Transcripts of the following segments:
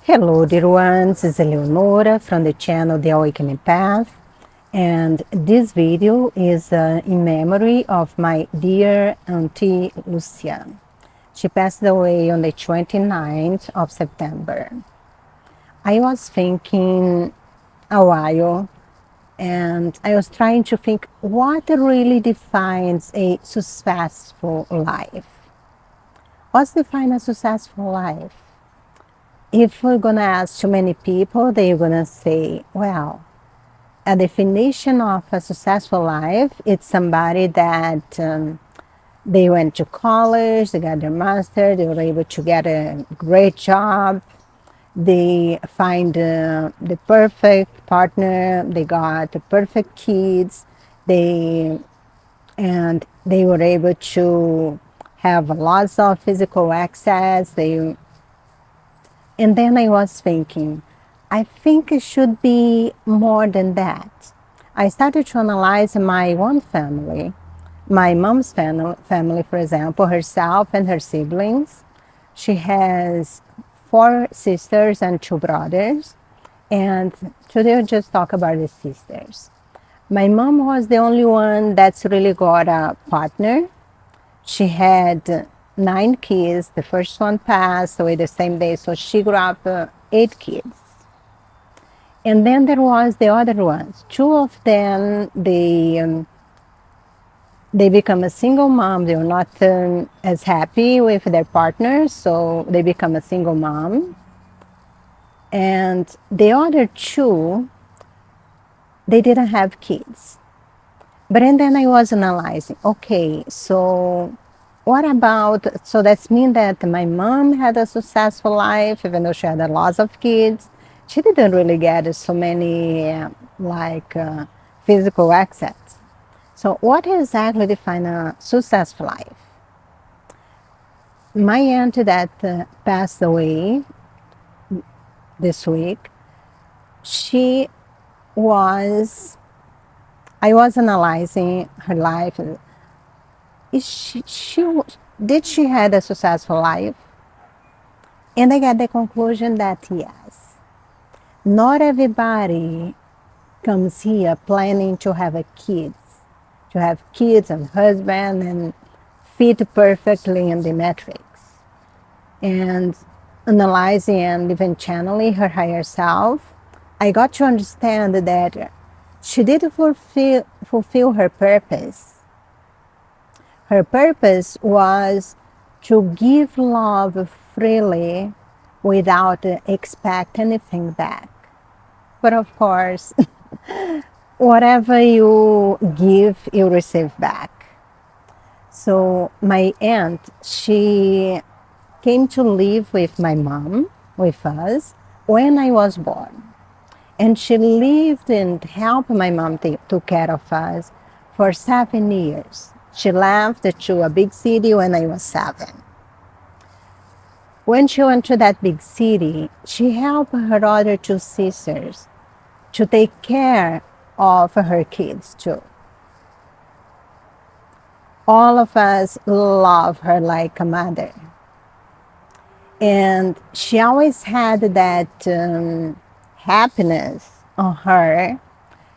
Hello dear ones, this is Eleonora from the channel Theawakeningpath, and this video is in memory of my dear auntie Lucia. She passed away on the 29th of September. I was thinking a while and I was trying to think what really defines a successful life. What defines a successful life? If we're going to ask too many people, they're going to say, well, a definition of a successful life, it's somebody that they went to college, they got their master, they were able to get a great job, they find the perfect partner, they got the perfect kids, and they were able to have lots of physical access, and then I was thinking, I think it should be more than that. I started to analyze my own family, my mom's family, for example, herself and her siblings. She has 4 sisters and 2 brothers, and today I'll just talk about the sisters. My mom was the only one that's really got a partner. She had 9 kids. The first one passed away the same day, so she grew up 8 kids. And then there was the other ones. 2 of them, they become a single mom. They were not as happy with their partners, so they become a single mom. And the other 2, they didn't have kids. But then I was analyzing, okay, so what about, so that's mean that my mom had a successful life, even though she had a lot of kids. She didn't really get so many physical access. So what exactly defines a successful life? My aunt that passed away this week, I was analyzing her life. Did she had a successful life? And I got the conclusion that yes. Not everybody comes here planning to have kids and husband and fit perfectly in the metrics. And analyzing and even channeling her higher self, I got to understand that she did fulfill her purpose. Her purpose was to give love freely without expect anything back. But of course, whatever you give, you receive back. So my aunt, she came to live with my mom, with us, when I was born. And she lived and helped my mom took care of us for 7 years. She left to a big city when I was 7. When she went to that big city, she helped her other 2 sisters to take care of her kids too. All of us love her like a mother. And she always had that happiness on her,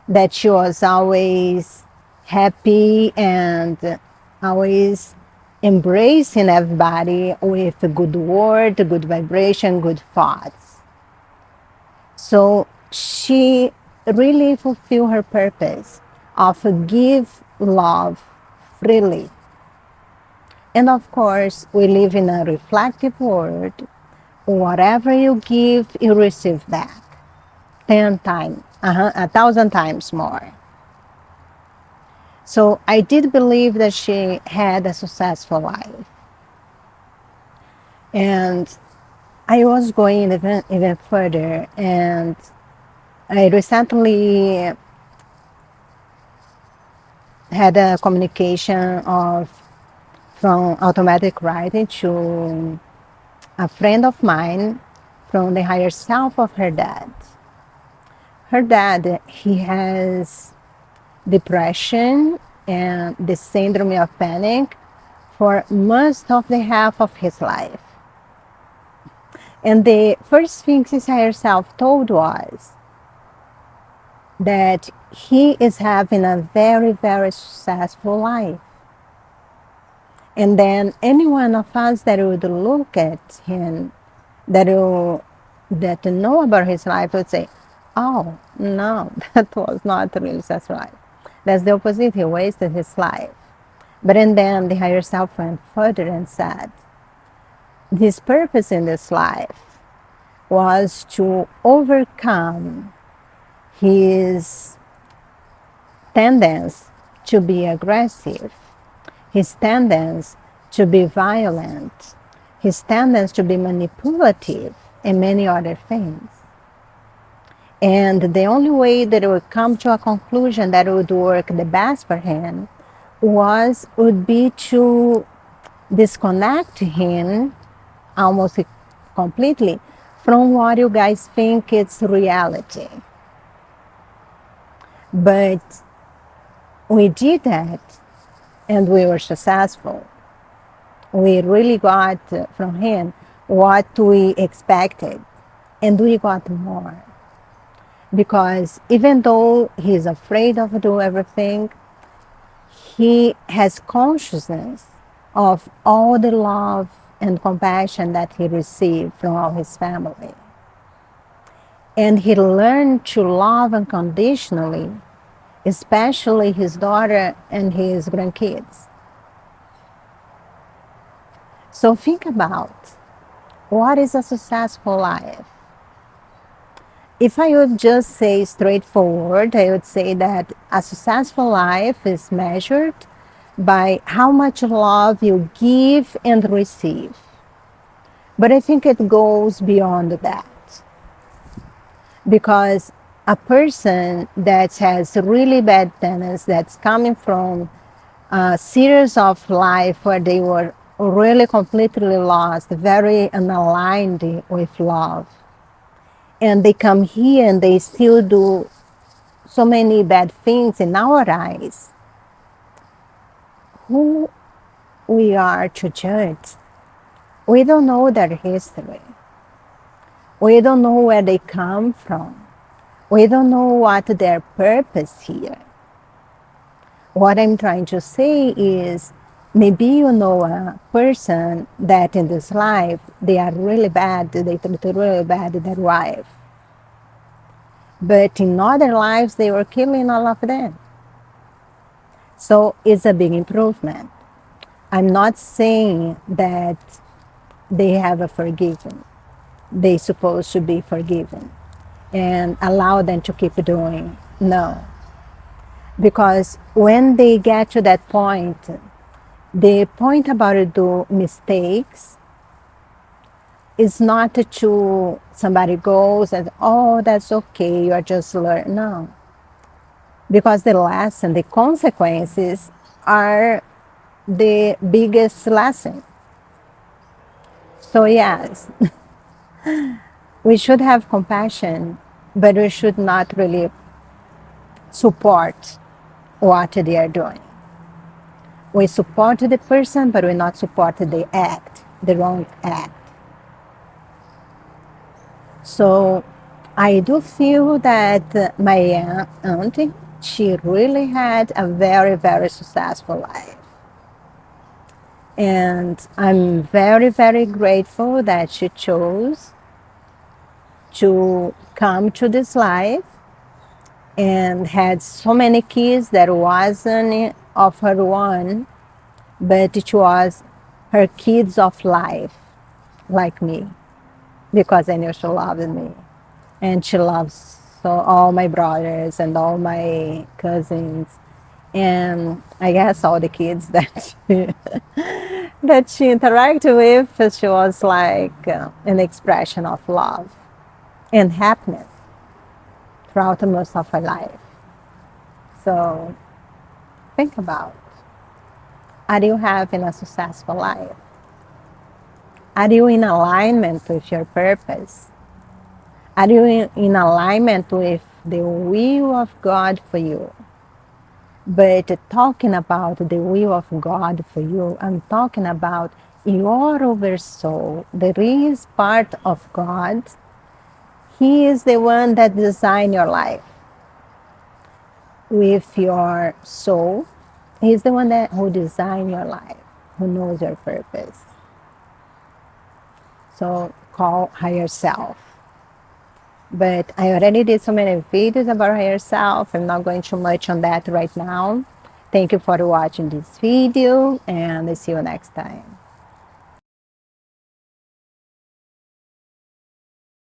that she was always happy and always embracing everybody with a good word, good vibration, good thoughts. So she really fulfilled her purpose of give love freely. And of course, we live in a reflective world. Whatever you give, you receive back 10 times, 1,000 times more. So I did believe that she had a successful life. And I was going even further, and I recently had a communication from automatic writing to a friend of mine from the higher self of her dad. Her dad, he has depression and the syndrome of panic for most of the half of his life. And the first thing his higher self told was that he is having a very, very successful life. And then any one of us that would look at him, that know about his life would say, oh, no, that was not really successful life. That's the opposite. He wasted his life. But and then the higher self went further and said, his purpose in this life was to overcome his tendency to be aggressive, his tendency to be violent, his tendency to be manipulative, and many other things. And the only way that it would come to a conclusion that would work the best for him would be to disconnect him almost completely from what you guys think is reality. But we did that and we were successful. We really got from him what we expected, and we got more. Because even though he's afraid of doing everything, he has consciousness of all the love and compassion that he received from all his family. And he learned to love unconditionally, especially his daughter and his grandkids. So think about, what is a successful life? If I would just say straightforward, I would say that a successful life is measured by how much love you give and receive. But I think it goes beyond that. Because a person that has really bad tendencies, that's coming from a series of life where they were really completely lost, very unaligned with love, and they come here and they still do so many bad things in our eyes, who we are to judge? We don't know their history. We don't know where they come from. We don't know what their purpose here. What I'm trying to say is, maybe you know a person that in this life, they are really bad, they treat really bad their wife. But in other lives, they were killing all of them. So it's a big improvement. I'm not saying that they have a forgiven. They're supposed to be forgiven and allow them to keep doing. No. Because when they get to that point, the point about to do mistakes is not to somebody goes and, oh, that's okay, you are just learning. No. Because the lesson, the consequences are the biggest lesson. So yes, we should have compassion, but we should not really support what they are doing. We support the person, but we not support the act, the wrong act. So I do feel that my auntie, she really had a very, very successful life. And I'm very, very grateful that she chose to come to this life and had so many kids that wasn't of her own, but it was her kids of life, like me, because I knew she loved me. And she loves so all my brothers and all my cousins, and I guess all the kids that that she interacted with. She was like an expression of love and happiness throughout most of her life. So think about, are you having a successful life? Are you in alignment with your purpose? Are you in alignment with the will of God for you? But talking about the will of God for you, I'm talking about your oversoul, that is part of God. He is the one that designed your life with your soul. He's the one who designed your life, who knows your purpose. So call higher self. But I already did so many videos about higher self. I'm not going too much on that right now. Thank you for watching this video, and I'll see you next time.